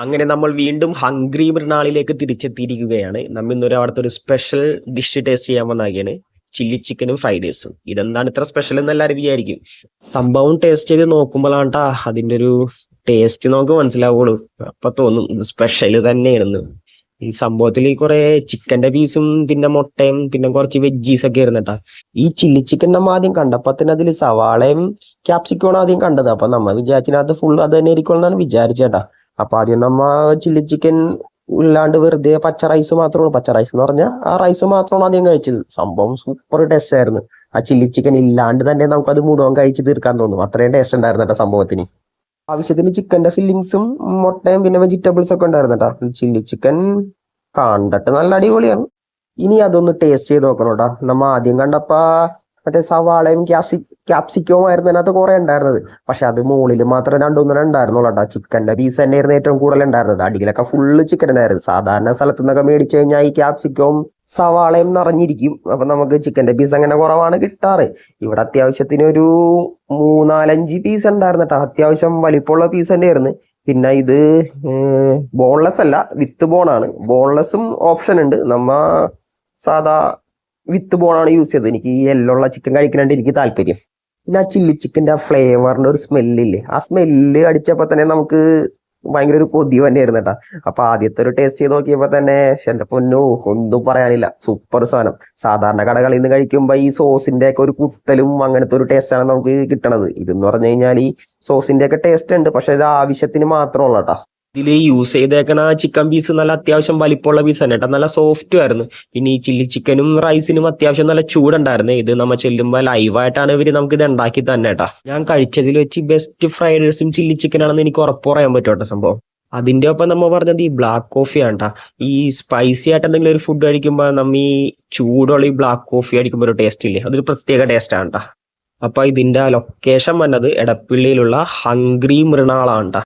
അങ്ങനെ നമ്മൾ വീണ്ടും ഹംഗ്രി മൃണാളിലേക്ക് തിരിച്ചെത്തിയിരിക്കുകയാണ്. നമ്മ ഇന്നൊരു അവിടുത്തെ ഒരു സ്പെഷ്യൽ ഡിഷ് ടേസ്റ്റ് ചെയ്യാൻ വന്നാകിയാണ്. ചില്ലി ചിക്കനും ഫ്രൈഡ് റൈസും. ഇതെന്താണ് ഇത്ര സ്പെഷ്യൽ എന്ന് എല്ലാവരും വിചാരിക്കും. സംഭവം ടേസ്റ്റ് ചെയ്ത് നോക്കുമ്പോഴാണ്ടാ അതിന്റെ ഒരു ടേസ്റ്റ് നമുക്ക് മനസ്സിലാവുള്ളൂ. അപ്പൊ തോന്നും ഇത് സ്പെഷ്യൽ തന്നെയാണെന്ന്. ഈ സംഭവത്തിൽ കുറെ ചിക്കന്റെ പീസും പിന്നെ മുട്ടയും പിന്നെ കുറച്ച് വെജീസ് ഒക്കെ ഇരുന്നിട്ടാ. ഈ ചില്ലി ചിക്കൻ നമ്മ ആദ്യം കണ്ടപ്പോ തന്നെ അതിൽ സവാളയും ക്യാപ്സിക്കോണ് ആദ്യം കണ്ടത്. അപ്പൊ നമ്മ വിചാരിച്ചതിനകത്ത് ഫുൾ അത് തന്നെ ആയിരിക്കും എന്നാണ് വിചാരിച്ചേട്ടാ. അപ്പൊ ആദ്യം നമ്മ ചില്ലി ചിക്കൻ ഇല്ലാണ്ട് വെറുതെ പച്ച റൈസ് മാത്രമാണ്, പച്ച റൈസ് എന്ന് പറഞ്ഞാൽ ആ റൈസ് മാത്രമാണ് ആദ്യം കഴിച്ചത്. സംഭവം സൂപ്പർ ടേസ്റ്റ് ആയിരുന്നു. ആ ചില്ലി ചിക്കൻ ഇല്ലാണ്ട് തന്നെ നമുക്കത് മുഴുവൻ കഴിച്ച് തീർക്കാൻ തോന്നും. അത്രയും ടേസ്റ്റ് ഉണ്ടായിരുന്നു കേട്ടോ സംഭവത്തിന്. ആവശ്യത്തിന് ചിക്കന്റെ ഫില്ലിങ്സും മുട്ടയും പിന്നെ വെജിറ്റബിൾസ് ഒക്കെ ഉണ്ടായിരുന്നു കേട്ടോ. ചില്ലി ചിക്കൻ കണ്ടിട്ട് നല്ല അടിപൊളിയാണ്. ഇനി അതൊന്ന് ടേസ്റ്റ് ചെയ്ത് നോക്കണം കേട്ടോ. നമ്മ ആദ്യം കണ്ടപ്പോ മറ്റേ സവാളയും ക്യാപ്സിക്കവും ആയിരുന്നു അതിനകത്ത് കുറെ ഉണ്ടായിരുന്നത്. പക്ഷെ അത് മുകളിൽ മാത്രം രണ്ടുമൂന്നെണ്ണം ഉണ്ടായിരുന്നുള്ളൂ കേട്ടോ. ചിക്കന്റെ പീസ് തന്നെയായിരുന്നു ഏറ്റവും കൂടുതൽ ഉണ്ടായിരുന്നത്. അടിയിലൊക്കെ ഫുള്ള് ചിക്കൻ ഉണ്ടായിരുന്നു. സാധാരണ സ്ഥലത്തു നിന്നൊക്കെ മേടിച്ചു കഴിഞ്ഞാൽ ഈ ക്യാപ്സിക്കവും സവാളയും നിറഞ്ഞിരിക്കും. അപ്പൊ നമുക്ക് ചിക്കന്റെ പീസ് അങ്ങനെ കുറവാണ് കിട്ടാറ്. ഇവിടെ അത്യാവശ്യത്തിന് ഒരു 3-4-5 പീസ് ഉണ്ടായിരുന്നു കേട്ടോ. അത്യാവശ്യം വലിപ്പമുള്ള പീസ് തന്നെയായിരുന്നു. പിന്നെ ഇത് ബോൺലെസ് അല്ല, വിത്ത് ബോണാണ്. ബോൺലെസ്സും ഓപ്ഷൻ ഉണ്ട്. നമ്മ സാധാ വിത്ത് ബോണാണ് യൂസ് ചെയ്തത്. എനിക്ക് ഈ എല്ലുള്ള ചിക്കൻ കഴിക്കാനായിട്ട് എനിക്ക് താല്പര്യം. പിന്നെ ആ ചില്ലി ചിക്കൻ്റെ ആ ഫ്ലേവറിന്റെ ഒരു സ്മെല്ലില്ലേ, ആ സ്മെല്ല് അടിച്ചപ്പോൾ തന്നെ നമുക്ക് ഭയങ്കര ഒരു കൊതി തന്നെയായിരുന്നു കേട്ടോ. അപ്പൊ ആദ്യത്തെ ഒരു ടേസ്റ്റ് ചെയ്ത് നോക്കിയപ്പോ തന്നെ എന്റെ പൊന്നോ ഒന്നും പറയാനില്ല, സൂപ്പർ സാധനം. സാധാരണ കടകളിൽ നിന്ന് കഴിക്കുമ്പോ ഈ സോസിന്റെ ഒക്കെ ഒരു കുത്തലും അങ്ങനത്തെ ഒരു ടേസ്റ്റാണ് നമുക്ക് കിട്ടണത്. ഇതെന്ന് പറഞ്ഞു കഴിഞ്ഞാൽ ഈ സോസിന്റെ ഒക്കെ ടേസ്റ്റ് ഉണ്ട്, പക്ഷെ ഇത് ആവശ്യത്തിന് മാത്രമുള്ള കേട്ടോ. ഇതിൽ യൂസ് ചെയ്തേക്കണ ചിക്കൻ പീസ് നല്ല അത്യാവശ്യം വലിപ്പമുള്ള പീസ് തന്നെ കേട്ടോ. നല്ല സോഫ്റ്റും ആയിരുന്നു. പിന്നെ ഈ ചില്ലി ചിക്കനും റൈസിനും അത്യാവശ്യം നല്ല ചൂടുണ്ടായിരുന്നു. ഇത് നമ്മ ചെല്ലുമ്പോൾ ലൈവായിട്ടാണ് ഇവര് നമുക്ക് ഇത് ഉണ്ടാക്കി തന്നെ കേട്ടാ. ഞാൻ കഴിച്ചതിൽ വെച്ച് ബെസ്റ്റ് ഫ്രൈഡ് റൈസും ചില്ലി ചിക്കനാണെന്ന് എനിക്ക് ഉറപ്പ് പറയാൻ പറ്റും കേട്ടോ സംഭവം. അതിന്റെ ഒപ്പം നമ്മൾ പറഞ്ഞത് ഈ ബ്ലാക്ക് കോഫിയാണ് കേട്ടാ. ഈ സ്പൈസി ആയിട്ട് എന്തെങ്കിലും ഒരു ഫുഡ് കഴിക്കുമ്പോൾ നമ്മ ഈ ചൂടുള്ള ഈ ബ്ലാക്ക് കോഫി അടിക്കുമ്പോൾ ഒരു ടേസ്റ്റ് ഇല്ലേ, അതൊരു പ്രത്യേക ടേസ്റ്റാണ് കേട്ടാ. അപ്പൊ ഇതിന്റെ ലൊക്കേഷൻ വന്നത് എടപ്പള്ളിയിലുള്ള ഹംഗ്രി മൃണാളാണ് കേട്ടാ.